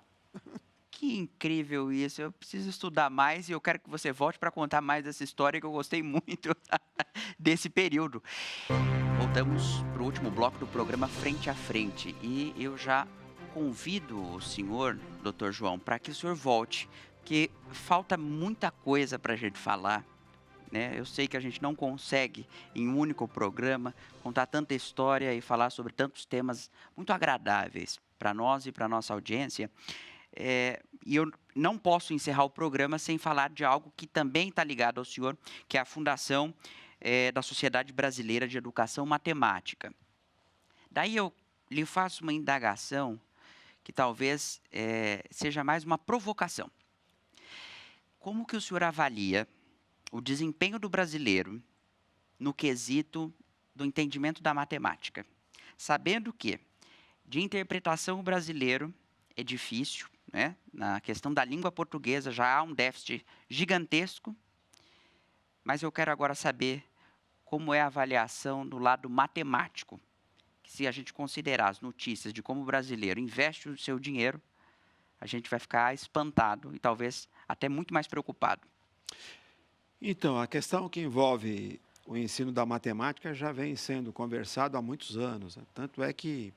Que incrível isso. Eu preciso estudar mais e eu quero que você volte para contar mais dessa história, que eu gostei muito desse período. Voltamos para o último bloco do programa Frente a Frente. E eu já convido o senhor, Dr. João, para que o senhor volte, porque falta muita coisa para a gente falar. Né? Eu sei que a gente não consegue, em um único programa, contar tanta história e falar sobre tantos temas muito agradáveis para nós e para a nossa audiência. E eu não posso encerrar o programa sem falar de algo que também está ligado ao senhor, que é a fundação da Sociedade Brasileira de Educação Matemática. Daí eu lhe faço uma indagação que talvez seja mais uma provocação. Como que o senhor avalia o desempenho do brasileiro no quesito do entendimento da matemática, sabendo que de interpretação o brasileiro é difícil, né? Na questão da língua portuguesa já há um déficit gigantesco, Mas eu quero agora saber como é a avaliação do lado matemático. Que se a gente considerar as notícias de como o brasileiro investe o seu dinheiro, a gente vai ficar espantado e talvez até muito mais preocupado. Então, a questão que envolve o ensino da matemática já vem sendo conversado há muitos anos, né? Tanto é que,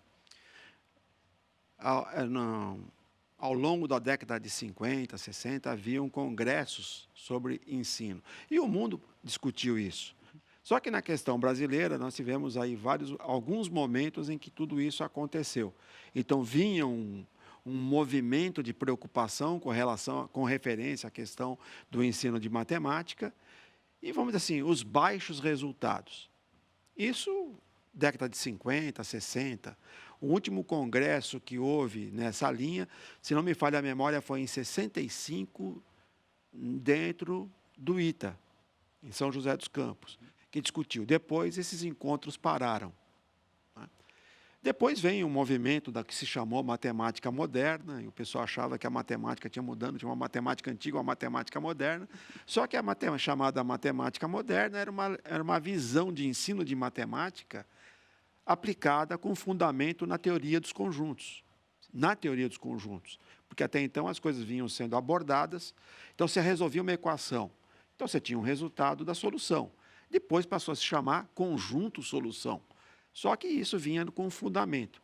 ao longo da década de 50, 60, haviam congressos sobre ensino. E o mundo discutiu isso. Só que na questão brasileira, nós tivemos aí alguns momentos em que tudo isso aconteceu. Então, vinha um movimento de preocupação com referência à questão do ensino de matemática e, vamos dizer assim, os baixos resultados. Isso, década de 50, 60. O último congresso que houve nessa linha, se não me falha a memória, foi em 65, dentro do ITA, em São José dos Campos, que discutiu. Depois, esses encontros pararam. Depois vem um movimento da que se chamou matemática moderna, e o pessoal achava que a matemática tinha mudando, tinha uma matemática antiga, uma matemática moderna. Só que a chamada matemática moderna era uma visão de ensino de matemática aplicada com fundamento na teoria dos conjuntos. Na teoria dos conjuntos. Porque até então as coisas vinham sendo abordadas, então você resolvia uma equação. Então você tinha um resultado da solução. Depois passou a se chamar conjunto-solução. Só que isso vinha com fundamento.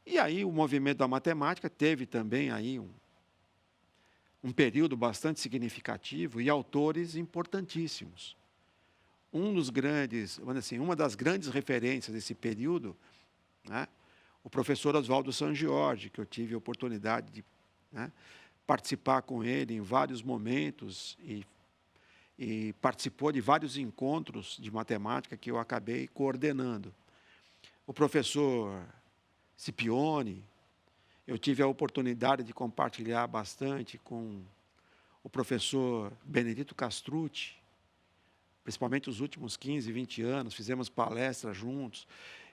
E aí o movimento da matemática teve também aí um período bastante significativo e autores importantíssimos. Uma das grandes referências desse período, né, o professor Oswaldo Sangiorgi, que eu tive a oportunidade de, né, participar com ele em vários momentos e participou de vários encontros de matemática que eu acabei coordenando. O professor Scipione, eu tive a oportunidade de compartilhar bastante com o professor Benedito Castrucci, principalmente os últimos 15, 20 anos, fizemos palestras juntos,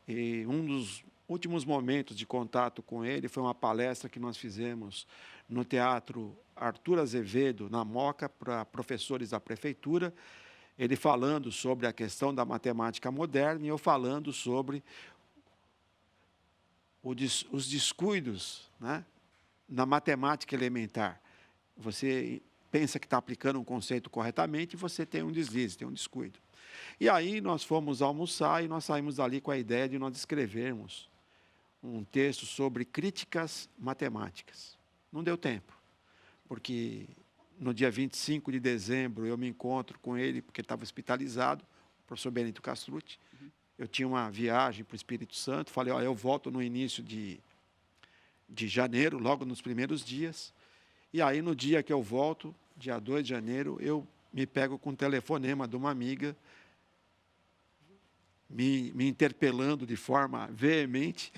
e um dos últimos momentos de contato com ele foi uma palestra que nós fizemos no Teatro Arthur Azevedo, na Moca, para professores da prefeitura, ele falando sobre a questão da matemática moderna e eu falando sobre os descuidos, né, na matemática elementar. Você pensa que está aplicando um conceito corretamente e você tem um deslize, tem um descuido. E aí nós fomos almoçar e nós saímos dali com a ideia de nós escrevermos um texto sobre críticas matemáticas. Não deu tempo, porque no dia 25 de dezembro eu me encontro com ele, porque ele estava hospitalizado, o professor Benedito Castrucci. Eu tinha uma viagem para o Espírito Santo, falei, eu volto no início de janeiro, logo nos primeiros dias. E aí, no dia que eu volto, dia 2 de janeiro, eu me pego com um telefonema de uma amiga, me interpelando de forma veemente,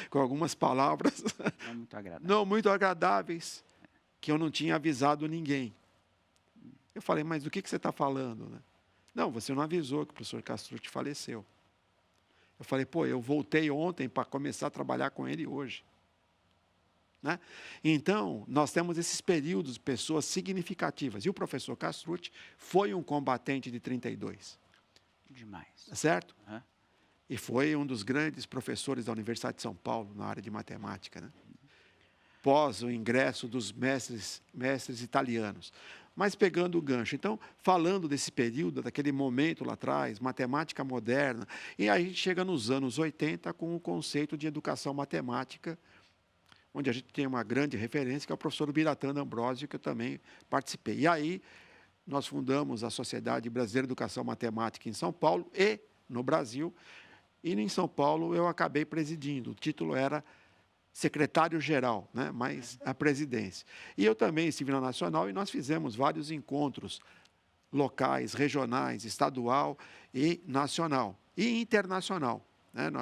com algumas palavras não muito agradáveis, que eu não tinha avisado ninguém. Eu falei, mas do que você está falando? Né? Não, você não avisou que o professor Castrucci faleceu. Eu falei, eu voltei ontem para começar a trabalhar com ele hoje. Né? Então, nós temos esses períodos de pessoas significativas. E o professor Castrucci foi um combatente de 32. Demais. Certo? Uhum. E foi um dos grandes professores da Universidade de São Paulo na área de matemática. Né? Pós o ingresso dos mestres italianos. Mas pegando o gancho, então, falando desse período, daquele momento lá atrás, matemática moderna, e aí a gente chega nos anos 80 com o conceito de educação matemática, onde a gente tem uma grande referência, que é o professor Biratã D'Ambrosio, que eu também participei. E aí, nós fundamos a Sociedade Brasileira de Educação Matemática em São Paulo e no Brasil, e em São Paulo eu acabei presidindo, o título era secretário-geral, né, mas a presidência. E eu também estive na Nacional e nós fizemos vários encontros locais, regionais, estadual e nacional, e internacional. Né?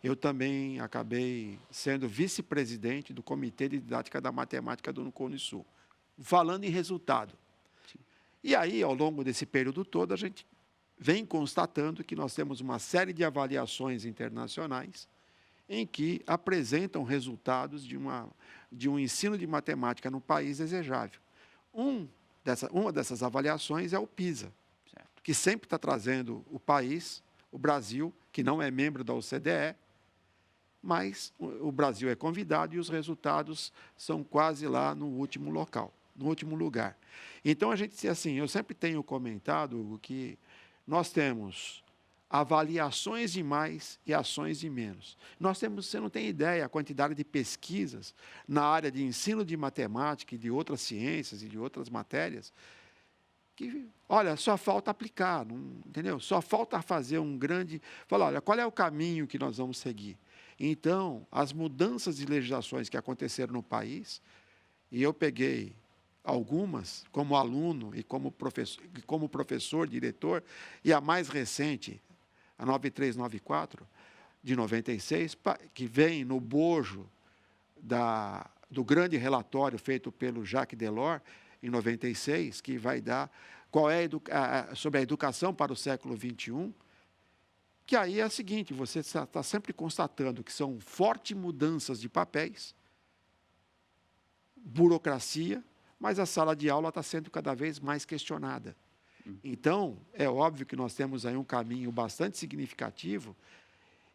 Eu também acabei sendo vice-presidente do Comitê de Didática da Matemática do Cone Sul, falando em resultado. E aí, ao longo desse período todo, a gente vem constatando que nós temos uma série de avaliações internacionais em que apresentam resultados de um ensino de matemática no país desejável. Uma dessas avaliações é o PISA. Certo. que sempre está trazendo o país, o Brasil, que não é membro da OCDE, mas o Brasil é convidado e os resultados são quase lá no último local, no último lugar. Então, a gente, assim, eu sempre tenho comentado, Hugo, que nós temos avaliações de mais e ações de menos. Nós temos, você não tem ideia, a quantidade de pesquisas na área de ensino de matemática e de outras ciências e de outras matérias, que, olha, só falta aplicar, não, entendeu? Só falta fazer um grande... Falar, olha, qual é o caminho que nós vamos seguir? Então, as mudanças de legislações que aconteceram no país, e eu peguei algumas como aluno e como professor, diretor, e a mais recente, a 9394, de 96, que vem no bojo do grande relatório feito pelo Jacques Delors, em 96, que vai dar qual é sobre a educação para o século XXI, que aí é o seguinte, você está sempre constatando que são fortes mudanças de papéis, burocracia, mas a sala de aula está sendo cada vez mais questionada. Então, é óbvio que nós temos aí um caminho bastante significativo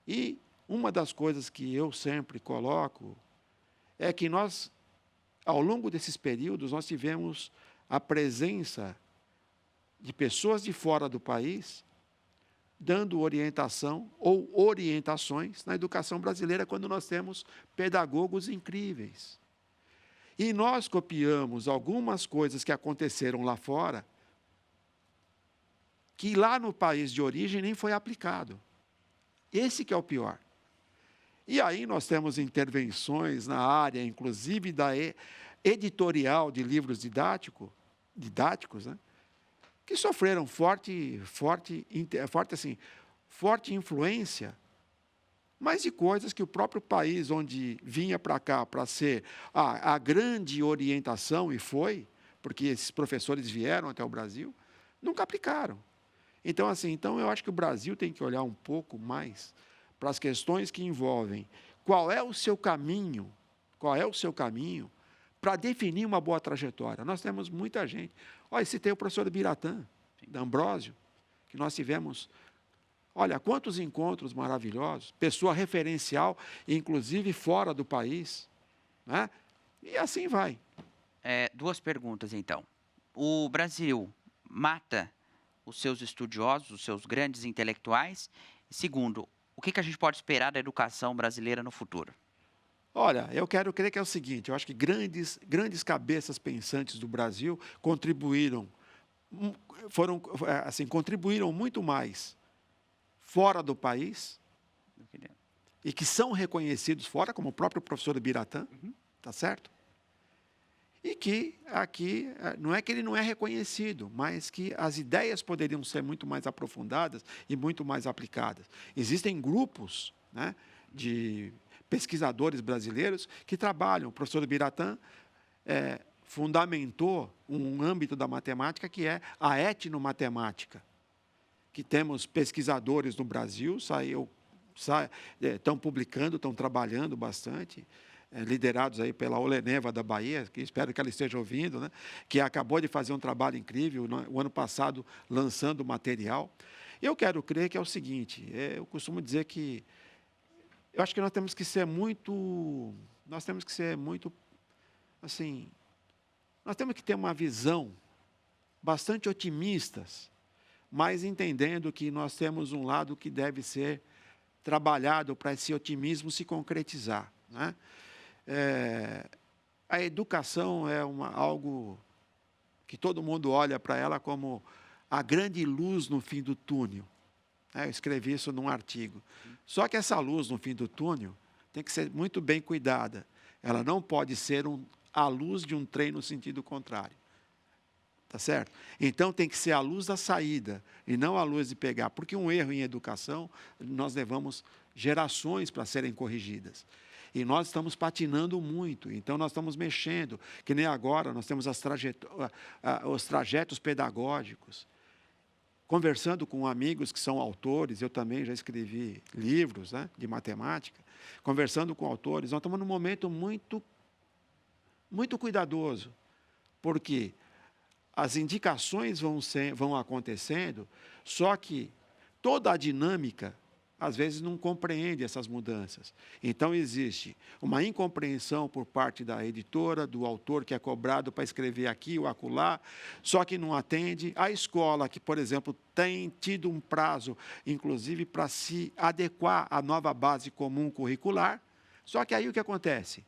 e uma das coisas que eu sempre coloco é que nós, ao longo desses períodos, nós tivemos a presença de pessoas de fora do país dando orientação ou orientações na educação brasileira, quando nós temos pedagogos incríveis. E nós copiamos algumas coisas que aconteceram lá fora, que lá no país de origem nem foi aplicado. Esse que é o pior. E aí nós temos intervenções na área, inclusive da editorial de livros didáticos, né, que sofreram forte influência, mas de coisas que o próprio país onde vinha para cá para ser a grande orientação, e foi, porque esses professores vieram até o Brasil, nunca aplicaram. Então, assim, eu acho que o Brasil tem que olhar um pouco mais para as questões que envolvem qual é o seu caminho para definir uma boa trajetória. Nós temos muita gente. Olha, citei o professor Biratã, da Ambrósio, que nós tivemos, olha, quantos encontros maravilhosos, pessoa referencial, inclusive fora do país, né? E assim vai. Duas perguntas, então. O Brasil mata os seus estudiosos, os seus grandes intelectuais? Segundo, o que a gente pode esperar da educação brasileira no futuro? Olha, eu quero crer que é o seguinte, eu acho que grandes cabeças pensantes do Brasil contribuíram muito mais fora do país e que são reconhecidos fora, como o próprio professor Biratã, tá certo? E que aqui, não é que ele não é reconhecido, mas que as ideias poderiam ser muito mais aprofundadas e muito mais aplicadas. Existem grupos, né, de pesquisadores brasileiros que trabalham. O professor Biratã fundamentou um âmbito da matemática que é a etnomatemática, que temos pesquisadores no Brasil, estão publicando, estão trabalhando bastante, liderados aí pela Oleneva da Bahia, que espero que ela esteja ouvindo, né, que acabou de fazer um trabalho incrível, o ano passado, lançando material. Eu quero crer que é o seguinte, eu costumo dizer que eu acho que nós temos que ser muito, assim, nós temos que ter uma visão bastante otimistas, mas entendendo que nós temos um lado que deve ser trabalhado para esse otimismo se concretizar, né? A educação é algo que todo mundo olha para ela como a grande luz no fim do túnel. Eu escrevi isso num artigo. Só que essa luz no fim do túnel tem que ser muito bem cuidada. Ela não pode ser a luz de um trem no sentido contrário. Tá certo? Então, tem que ser a luz da saída e não a luz de pegar. Porque um erro em educação, nós levamos gerações para serem corrigidas. E nós estamos patinando muito, então nós estamos mexendo, que nem agora nós temos os trajetos pedagógicos. Conversando com amigos que são autores, eu também já escrevi livros, né, de matemática, conversando com autores, nós estamos num momento muito, muito cuidadoso, porque as indicações vão acontecendo, só que toda a dinâmica, às vezes, não compreende essas mudanças. Então, existe uma incompreensão por parte da editora, do autor que é cobrado para escrever aqui ou acolá, só que não atende. A escola, que, por exemplo, tem tido um prazo, inclusive, para se adequar à nova base comum curricular, só que aí o que acontece?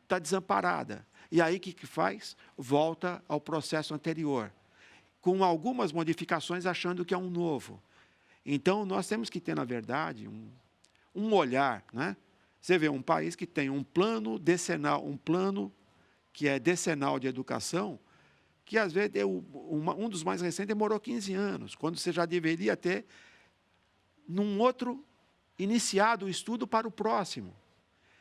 Está desamparada. E aí o que faz? Volta ao processo anterior, com algumas modificações, achando que é um novo. Então, nós temos que ter, na verdade, um olhar, né? Você vê um país que tem um plano decenal, um plano que é decenal de educação, que, às vezes, um dos mais recentes demorou 15 anos, quando você já deveria ter, num outro, iniciado o estudo para o próximo.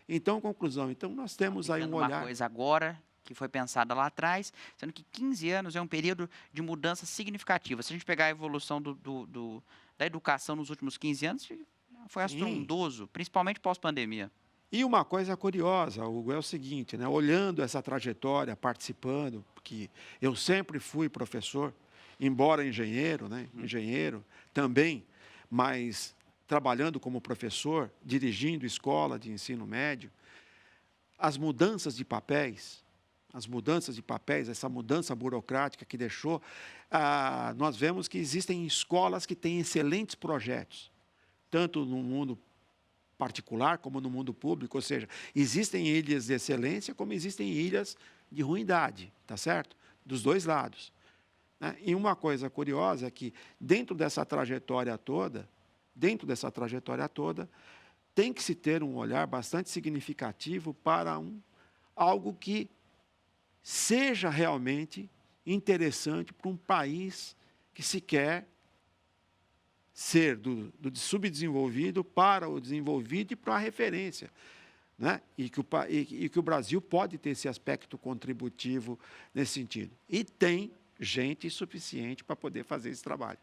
Então, conclusão, nós temos aí um olhar... Uma coisa agora que foi pensada lá atrás, sendo que 15 anos é um período de mudança significativa. Se a gente pegar a evolução da educação nos últimos 15 anos, foi estrondoso, principalmente pós-pandemia. E uma coisa curiosa, Hugo, é o seguinte, né? Olhando essa trajetória, participando, porque eu sempre fui professor, embora engenheiro, né? Engenheiro também, mas trabalhando como professor, dirigindo escola de ensino médio, as mudanças de papéis, essa mudança burocrática que deixou, nós vemos que existem escolas que têm excelentes projetos, tanto no mundo particular como no mundo público, ou seja, existem ilhas de excelência como existem ilhas de ruindade, tá certo? Dos dois lados, né? E uma coisa curiosa é que, dentro dessa trajetória toda, tem que se ter um olhar bastante significativo para algo que seja realmente interessante para um país que se quer ser do subdesenvolvido para o desenvolvido e para a referência, né? E que o Brasil pode ter esse aspecto contributivo nesse sentido. E tem gente suficiente para poder fazer esse trabalho.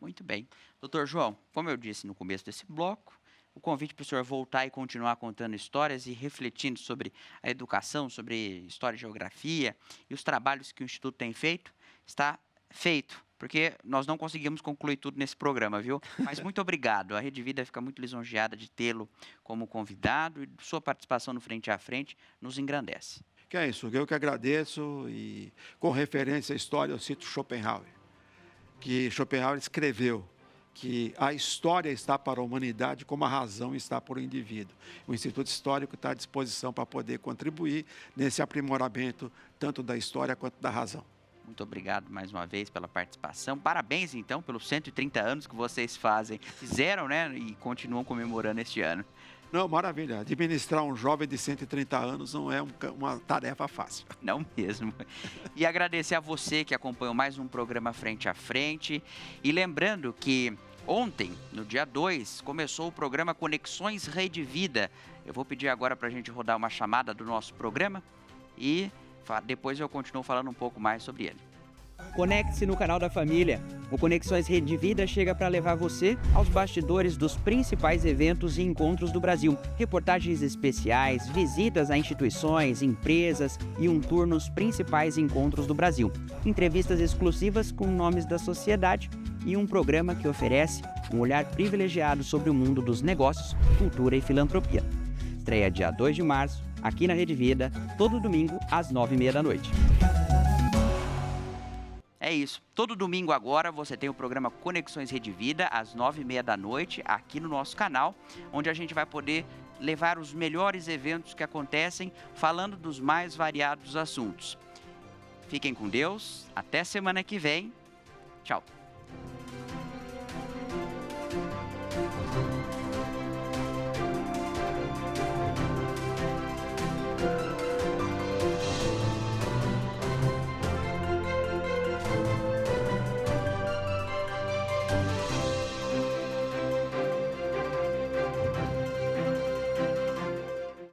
Muito bem. Doutor João, como eu disse no começo desse bloco, o convite para o senhor voltar e continuar contando histórias e refletindo sobre a educação, sobre história e geografia e os trabalhos que o Instituto tem feito, está feito, porque nós não conseguimos concluir tudo nesse programa, viu? Mas muito obrigado. A Rede Vida fica muito lisonjeada de tê-lo como convidado e sua participação no Frente a Frente nos engrandece. Que é isso, eu que agradeço e, com referência à história, eu cito Schopenhauer, que Schopenhauer escreveu que a história está para a humanidade como a razão está para o indivíduo. O Instituto Histórico está à disposição para poder contribuir nesse aprimoramento tanto da história quanto da razão. Muito obrigado mais uma vez pela participação. Parabéns, então, pelos 130 anos que vocês fizeram, né, e continuam comemorando este ano. Não, maravilha. Administrar um jovem de 130 anos não é uma tarefa fácil. Não mesmo. E agradecer a você que acompanhou mais um programa Frente a Frente. E lembrando que ontem, no dia 2, começou o programa Conexões Rede Vida. Eu vou pedir agora para a gente rodar uma chamada do nosso programa e depois eu continuo falando um pouco mais sobre ele. Conecte-se no canal da família. O Conexões Rede Vida chega para levar você aos bastidores dos principais eventos e encontros do Brasil. Reportagens especiais, visitas a instituições, empresas e um tour nos principais encontros do Brasil. Entrevistas exclusivas com nomes da sociedade e um programa que oferece um olhar privilegiado sobre o mundo dos negócios, cultura e filantropia. Estreia dia 2 de março, aqui na Rede Vida, todo domingo às 9h30 da noite. É isso. Todo domingo agora você tem o programa Conexões Rede Vida, às 9h30 da noite, aqui no nosso canal, onde a gente vai poder levar os melhores eventos que acontecem, falando dos mais variados assuntos. Fiquem com Deus. Até semana que vem. Tchau.